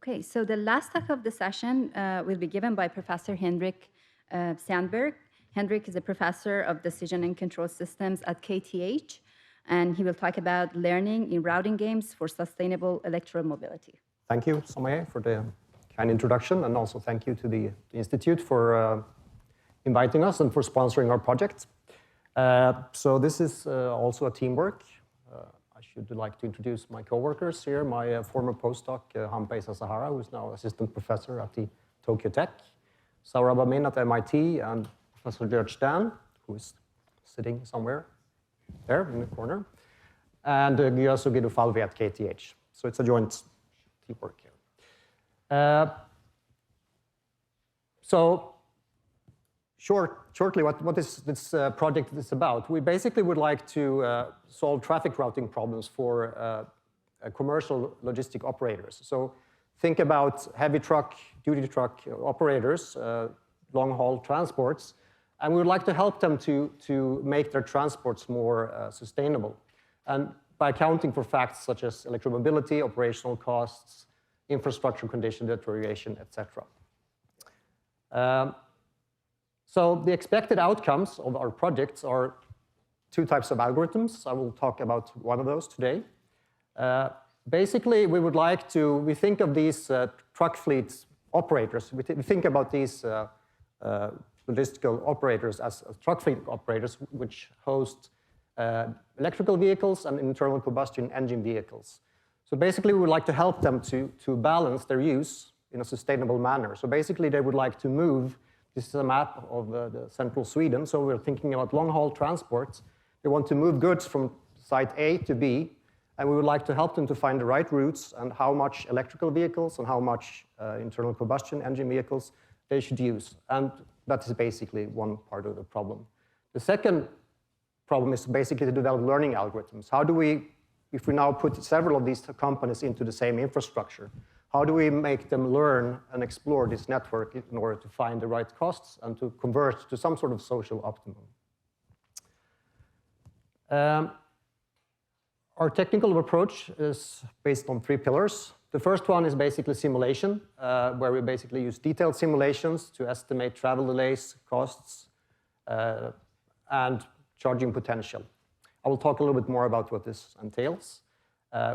Okay, so the last talk of the session will be given by Professor Hendrik Sandberg. Hendrik is a professor of decision and control systems at KTH, and he will talk about learning in routing games for sustainable electromobility. Thank you, Somaye, for the kind introduction, and also thank you to the Institute for inviting us and for sponsoring our project. So this is also a teamwork. I should like to introduce my co-workers here, my former postdoc, Hampei Sasahara, who is now assistant professor at the Tokyo Tech, Saurabh Amin at MIT, and Professor George Stan, who is sitting somewhere there in the corner, and Gyasu Gidufalvi at KTH. So it's a joint teamwork here. So shortly, what is this project is about? We basically would like to solve traffic routing problems for commercial logistic operators. So think about heavy truck, duty truck operators, long-haul transports, and we would like to help them to make their transports more sustainable. And by accounting for facts such as electromobility, operational costs, infrastructure condition deterioration, etc. So the expected outcomes of our projects are two types of algorithms. I will talk about one of those today. Basically, we think of these truck fleet operators. We think about these logistical operators as truck fleet operators, which host electrical vehicles and internal combustion engine vehicles. So basically, we would like to help them to balance their use in a sustainable manner. So basically, they would like to move. This is a map of the central Sweden. So we're thinking about long-haul transports. They want to move goods from site A to B, and we would like to help them to find the right routes and how much electrical vehicles and how much internal combustion engine vehicles they should use. And that is basically one part of the problem. The second problem is basically to develop learning algorithms. How do we, if we now put several of these companies into the same infrastructure, how do we make them learn and explore this network in order to find the right costs and to convert to some sort of social optimum? Our technical approach is based on 3 pillars. The first one is basically simulation, where we basically use detailed simulations to estimate travel delays, costs, and charging potential. I will talk a little bit more about what this entails.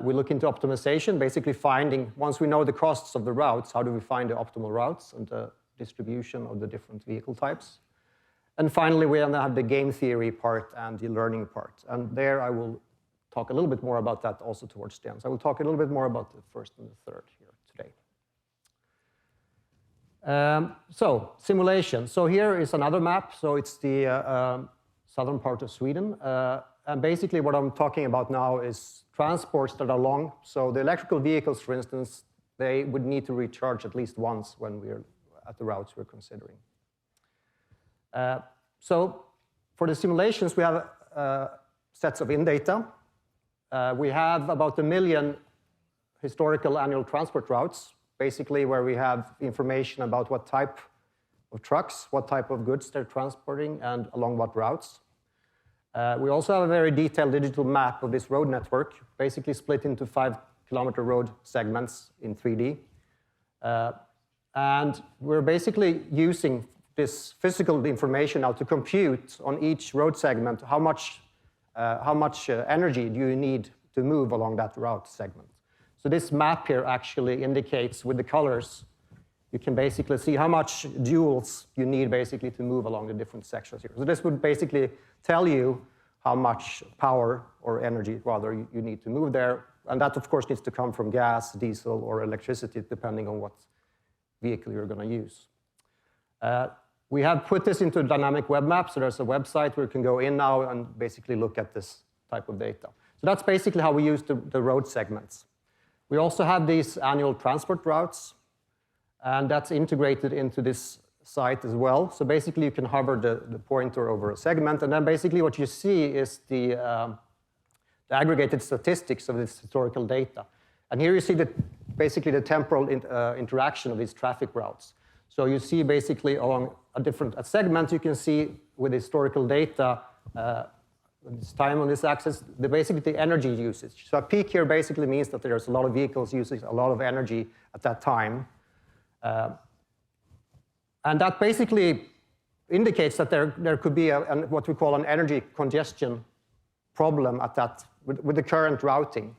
We look into optimization, basically finding, once we know the costs of the routes, how do we find the optimal routes and the distribution of the different vehicle types. And finally, we have the game theory part and the learning part. And there I will talk a little bit more about that also towards the end. So I will talk a little bit more about the first and the third here today. So simulation. So here is another map. So it's the southern part of Sweden. And basically what I'm talking about now is transports that are long. So the electrical vehicles, for instance, they would need to recharge at least once when we're at the routes we're considering. So for the simulations, we have sets of in-data. We have about 1 million historical annual transport routes, basically where we have information about what type of trucks, what type of goods they're transporting, and along what routes. We also have a very detailed digital map of this road network, basically split into 5-kilometer road segments in 3D. And we're basically using this physical information now to compute on each road segment how much energy do you need to move along that route segment. So this map here actually indicates with the colors, you can basically see how much joules you need basically to move along the different sections here. So this would basically tell you how much power or energy rather you need to move there. And that of course needs to come from gas, diesel, or electricity, depending on what vehicle you're going to use. We have put this into a dynamic web map. So there's a website where you can go in now and basically look at this type of data. So that's basically how we use the road segments. We also have these annual transport routes, and that's integrated into this site as well. So basically you can hover the pointer over a segment, and then basically what you see is the aggregated statistics of this historical data. And here you see basically the temporal interaction of these traffic routes. So you see basically along a segment, you can see with historical data this time on this axis, basically the energy usage. So a peak here basically means that there's a lot of vehicles using a lot of energy at that time. And that basically indicates that there could be what we call an energy congestion problem at that with the current routing.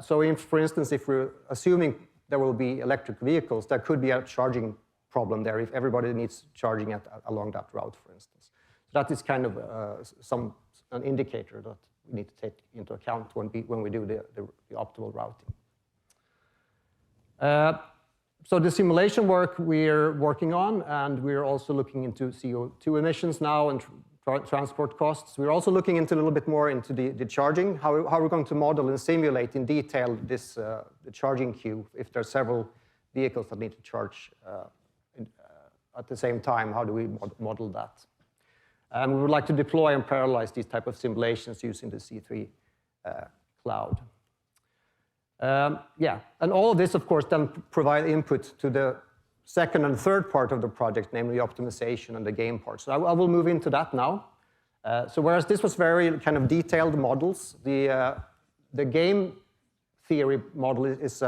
So for instance, if we're assuming there will be electric vehicles, there could be a charging problem there if everybody needs charging along that route, for instance. So that is kind of an indicator that we need to take into account when we do the optimal routing. So the simulation work we're working on, and we're also looking into CO2 emissions now and transport costs. We're also looking into a little bit more into the charging, how we're going to model and simulate in detail this the charging queue. If there are several vehicles that need to charge at the same time, how do we model that? And we would like to deploy and parallelize these type of simulations using the C3 cloud. Yeah, and all of this, of course, then provide input to the second and third part of the project, namely optimization and the game part. So I will move into that now. So whereas this was very kind of detailed models, the game theory model is,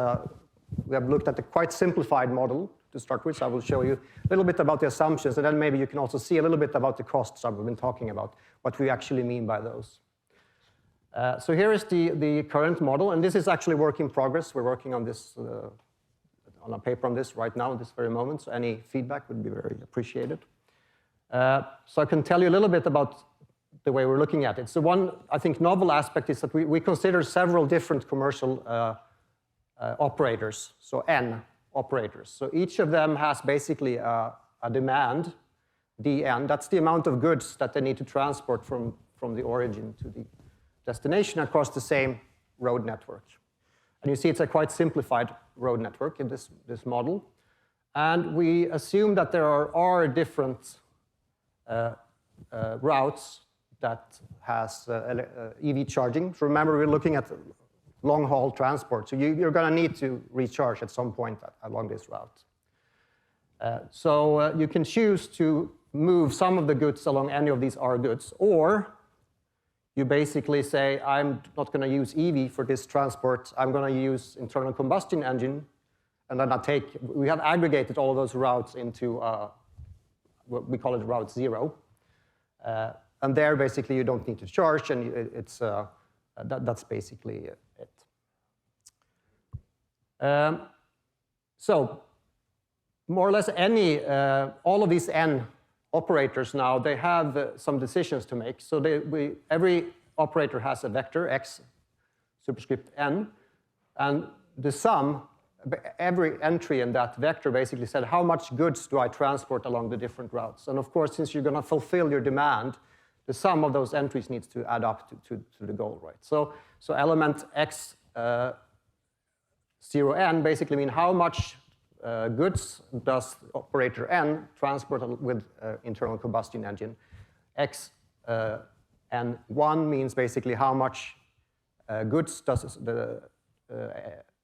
we have looked at a quite simplified model to start with. So I will show you a little bit about the assumptions, and then maybe you can also see a little bit about the costs I've been talking about, what we actually mean by those. So here is the current model, and this is actually work in progress. We're working on this, on a paper on this right now, at this very moment, so any feedback would be very appreciated. So I can tell you a little bit about the way we're looking at it. So one, I think, novel aspect is that we consider several different commercial operators, so N operators. So each of them has basically a demand, dN. That's the amount of goods that they need to transport from the origin to the destination across the same road network. And you see it's a quite simplified road network in this model. And we assume that there are different routes that has EV charging. So remember, we're looking at long-haul transport. So you're going to need to recharge at some point along this route. So you can choose to move some of the goods along any of these R goods, or you basically say, I'm not going to use EV for this transport. I'm going to use internal combustion engine. And then we have aggregated all of those routes into what we call it route 0. And there, basically, you don't need to charge, and that's basically it. So more or less all of these N operators now, they have some decisions to make. So every operator has a vector, x superscript n, and the sum, every entry in that vector basically said, how much goods do I transport along the different routes? And of course, since you're going to fulfill your demand, the sum of those entries needs to add up to the goal, right? So element x 0n basically mean how much goods does operator n transport with internal combustion engine. X n1 means basically how much goods does the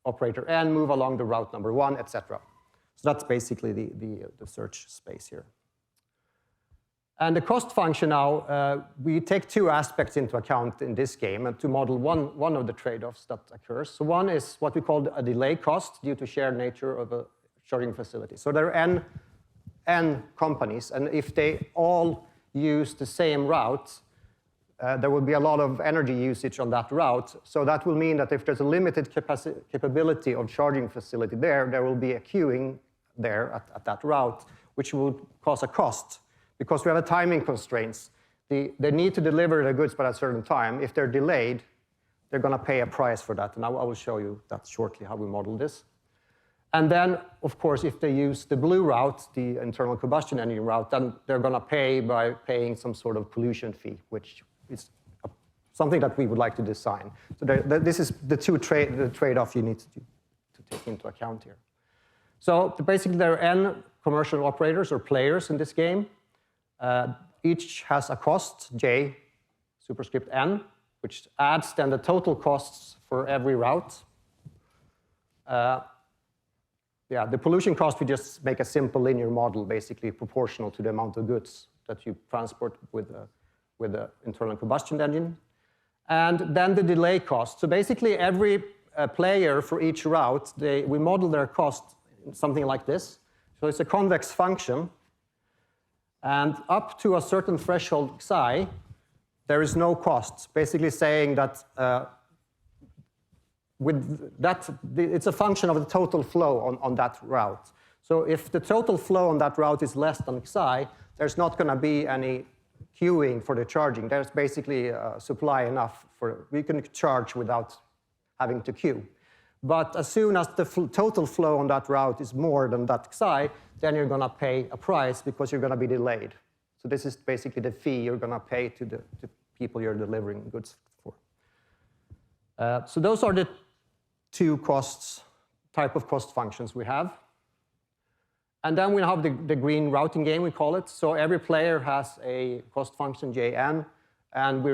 operator n move along the route number 1, etc. So that's basically the search space here. And the cost function now, we take two aspects into account in this game and to model one of the trade-offs that occurs. So one is what we call a delay cost due to shared nature of a charging facility. So there are n companies, and if they all use the same route, there will be a lot of energy usage on that route. So that will mean that if there's a limited capability of charging facility there will be a queuing there at that route, which will cause a cost. Because we have a timing constraints. They need to deliver the goods by a certain time. If they're delayed, they're going to pay a price for that. And I will show you that shortly, how we model this. And then, of course, if they use the blue route, the internal combustion engine route, then they're going to pay by paying some sort of pollution fee, which is something that we would like to design. So this is the trade-off you need to take into account here. So basically, there are n commercial operators or players in this game. Each has a cost, j superscript n, which adds then the total costs for every route. Yeah, the pollution cost, we just make a simple linear model, basically proportional to the amount of goods that you transport with with the internal combustion engine. And then the delay cost. So basically every player for each route, we model their cost in something like this. So it's a convex function. And up to a certain threshold psi, there is no cost, basically saying that it's a function of the total flow on that route. So if the total flow on that route is less than psi, there's not going to be any queuing for the charging. There's basically supply enough we can charge without having to queue. But as soon as the total flow on that route is more than that psi, then you're going to pay a price because you're going to be delayed. So this is basically the fee you're going to pay to the people you're delivering goods for. So those are the two type of cost functions we have. And then we have the green routing game, we call it. So every player has a cost function, Jn, and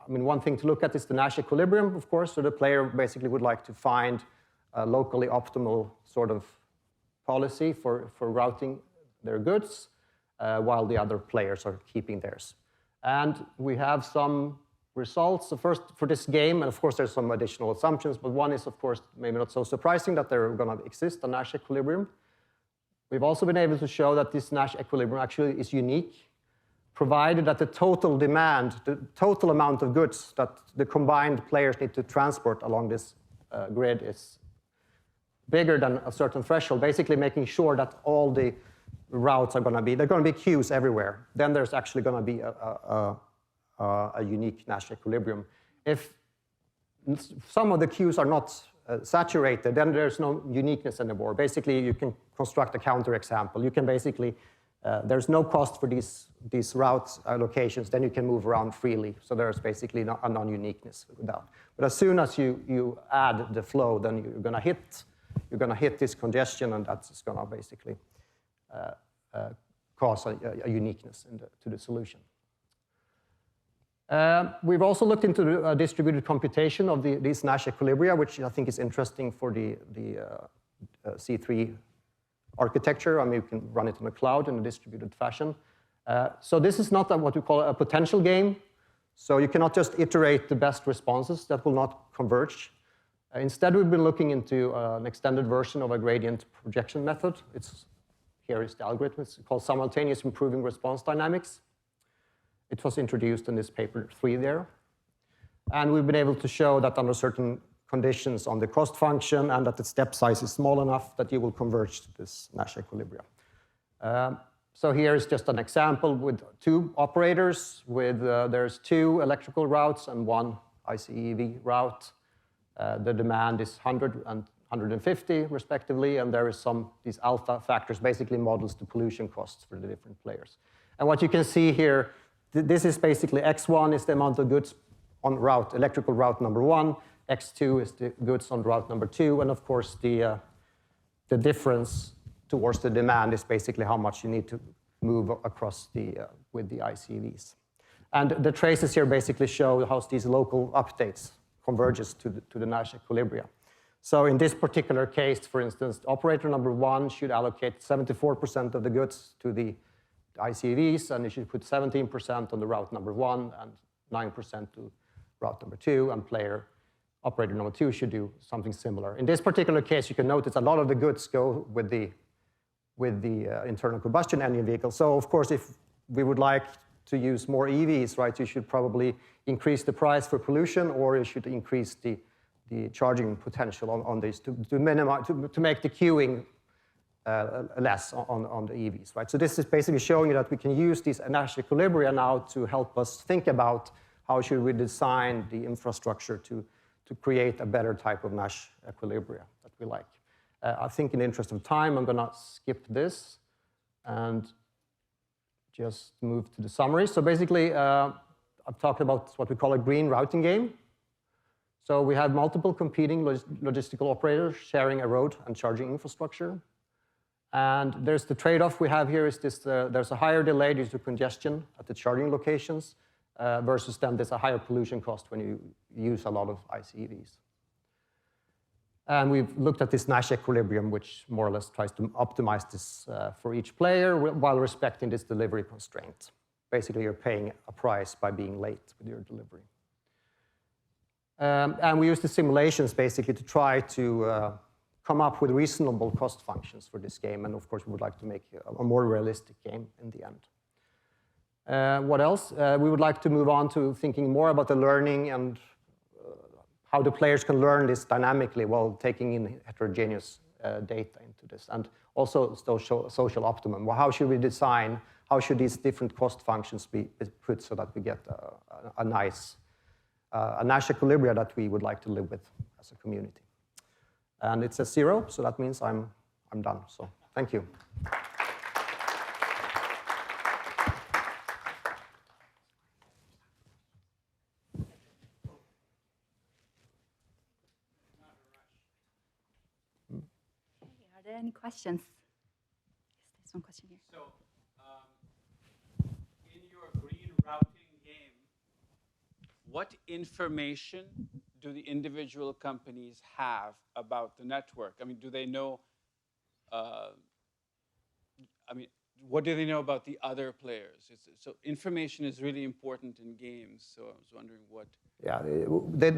one thing to look at is the Nash Equilibrium, of course. So the player basically would like to find a locally optimal sort of policy for routing their goods, while the other players are keeping theirs. And we have some results. So first, for this game, and of course there's some additional assumptions, but one is, of course, maybe not so surprising that they're going to exist, a Nash Equilibrium. We've also been able to show that this Nash Equilibrium actually is unique, provided that the total demand, the total amount of goods that the combined players need to transport along this grid is bigger than a certain threshold, basically making sure that all the routes are going to be, they're going to be queues everywhere. Then there's actually going to be a unique Nash Equilibrium. If some of the queues are not saturated, then there's no uniqueness anymore. Basically, you can construct a counterexample. You can basically, there's no cost for these route allocations, then you can move around freely. So there's basically a non-uniqueness with that. But as soon as you add the flow, then you're going to hit this congestion, and that's going to basically cause a uniqueness to the solution. We've also looked into the distributed computation of these Nash equilibria, which I think is interesting for the C3 architecture. I mean, you can run it in the cloud in a distributed fashion. So this is not what we call a potential game. So you cannot just iterate the best responses. That will not converge. Instead, we've been looking into an extended version of a gradient projection method. Here is the algorithm. It's called simultaneous improving response dynamics. It was introduced in this paper 3 there. And we've been able to show that under certain conditions on the cost function and that the step size is small enough that you will converge to this Nash equilibrium. So here is just an example with 2 operators. There's 2 electrical routes and 1 ICEV route. The demand is 100 and 150 respectively, and there is these alpha factors basically models the pollution costs for the different players. And what you can see here, this is basically X1 is the amount of goods on electrical route number 1, X2 is the goods on route number 2, and of course the difference towards the demand is basically how much you need to move across with the ICVs. And the traces here basically show how these local updates converges to the Nash equilibria. So in this particular case, for instance, operator number 1 should allocate 74% of the goods to the ICVs, and you should put 17% on the route number 1 and 9% to route number 2, and operator number 2 should do something similar. In this particular case, you can notice a lot of the goods go with the internal combustion engine vehicle. So of course, if we would like to use more EVs, right, you should probably increase the price for pollution, or you should increase the charging potential on these to minimize, to make the queuing less on the EVs, right? So this is basically showing you that we can use these Nash equilibria now to help us think about how should we design the infrastructure to create a better type of Nash equilibria that we like. I think in the interest of time, I'm going to skip this and just move to the summary. So basically, I've talked about what we call a green routing game. So we have multiple competing logistical operators sharing a road and charging infrastructure. And there's the trade-off we have here is this, there's a higher delay due to congestion at the charging locations versus then there's a higher pollution cost when you use a lot of ICEVs. And we've looked at this Nash equilibrium, which more or less tries to optimize this for each player while respecting this delivery constraint. basically you're paying a price by being late with your delivery. And we use the simulations basically to try to come up with reasonable cost functions for this game. And of course, we would like to make a more realistic game in the end. What else? We would like to move on to thinking more about the learning and how the players can learn this dynamically while taking in heterogeneous data into this. And also social optimum. Well, how should we design, how should these different cost functions be put so that we get a nice Nash Equilibrium that we would like to live with as a community. And it's a 0, so that means I'm done. So thank you. Are there any questions? Yes, there's one question here. So, in your green routing game, what information do the individual companies have about the network? I mean, do they know, what do they know about the other players? So information is really important in games, so I was wondering what... Yeah,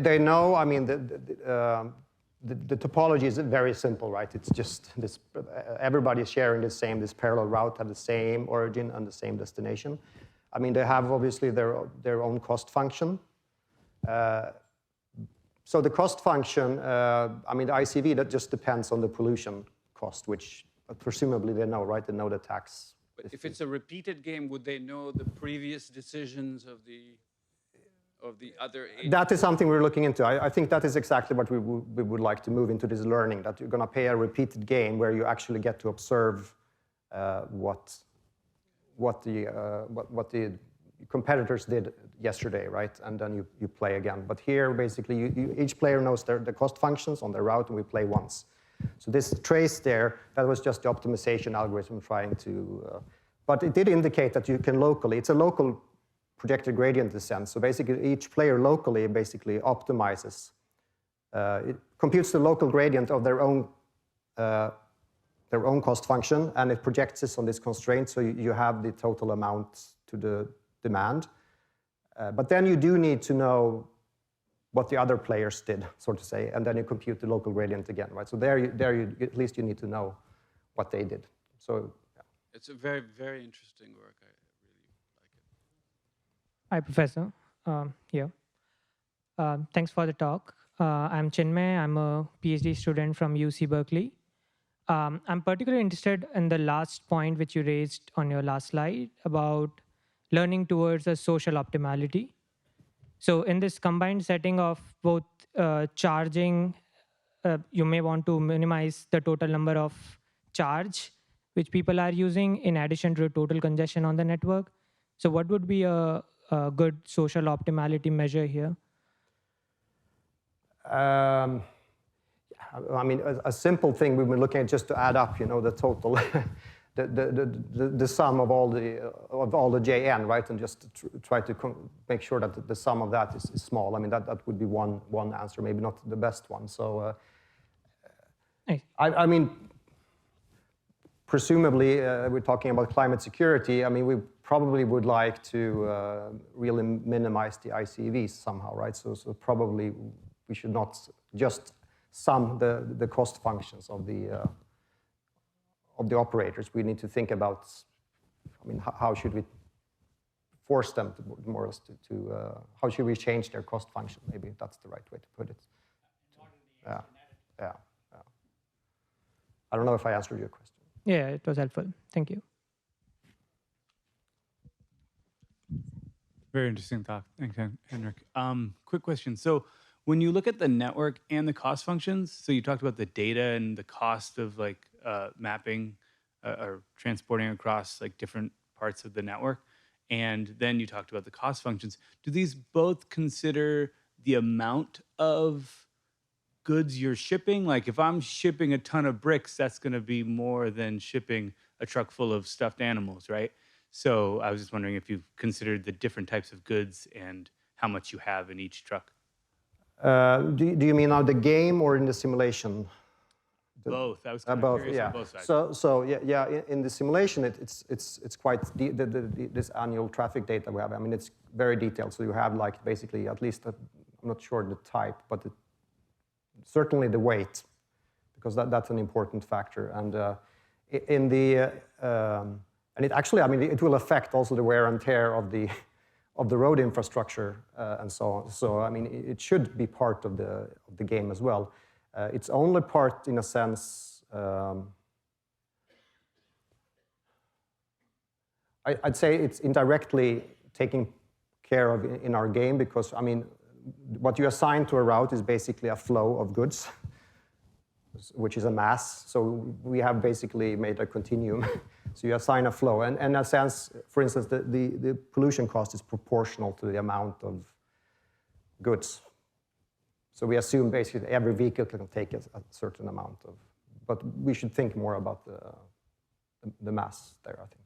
they know, I mean, the topology is very simple, right? It's just this, everybody is sharing the same, this parallel route have the same origin and the same destination. I mean, they have obviously their own cost function. So the cost function, I mean, the ICV, that just depends on the pollution cost, which presumably they know, right? They know the tax. But if it's a repeated game, would they know the previous decisions of the other agents? That is something we're looking into. I think that is exactly what we would like to move into this learning, that you're going to play a repeated game where you actually get to observe what the competitors did yesterday, right? And then you play again. But here, basically, each player knows the cost functions on their route, and we play once. So this trace there, that was just the optimization algorithm trying to... but it did indicate that you can locally, it's a local projected gradient descent. So basically, each player locally basically optimizes. It computes the local gradient of their own cost function, and it projects this on this constraint, so you have the total amount to the demand. But then you do need to know what the other players did, so to say, and then you compute the local gradient again, right? So there you at least you need to know what they did. So yeah. It's a very, very interesting work. I really like it. Hi, Professor. Here. Thanks for the talk. I'm Chinmay. I'm a PhD student from UC Berkeley. I'm particularly interested in the last point which you raised on your last slide about learning towards a social optimality. So in this combined setting of both charging, you may want to minimize the total number of charge which people are using in addition to the total congestion on the network. So what would be a good social optimality measure here? I mean, a simple thing we've been looking at just to add up, you know, the total, the sum of all the JN, right, and just try to make sure that the sum of that is small. I mean, that would be one answer, maybe not the best one. So, I mean, presumably we're talking about climate security. I mean, we probably would like to really minimize the ICVs somehow, right? So probably we should not just sum the cost functions of the operators. We need to think about, I mean, how should we force them to more or less how should we change their cost function? Maybe that's the right way to put it. Yeah. I don't know if I answered your question. Yeah, it was helpful. Thank you. Very interesting talk. Thanks, Henrik. Quick question. So when you look at the network and the cost functions, so you talked about the data and the cost of like mapping or transporting across like different parts of the network, and then you talked about the cost functions. Do these both consider the amount of goods you're shipping? Like if I'm shipping a ton of bricks, that's going to be more than shipping a truck full of stuffed animals, right? So I was just wondering if you've considered the different types of goods and how much you have in each truck. Do you mean now the game or in the simulation Both. I was kind of both, curious yeah. on both sides. So in the simulation, it's quite this annual traffic data we have. I mean, it's very detailed. So you have like basically at least I'm not sure the type, but certainly the weight, because that's an important factor. And in the and it actually, I mean, it will affect also the wear and tear of the road infrastructure and so on. So I mean, it should be part of the game as well. It's only part, in a sense, I'd say it's indirectly taking care of in our game, because, I mean, what you assign to a route is basically a flow of goods, which is a mass. So we have basically made a continuum. So you assign a flow. And in a sense, for instance, the pollution cost is proportional to the amount of goods. So we assume basically every vehicle can take a certain amount of, but we should think more about the mass there, I think.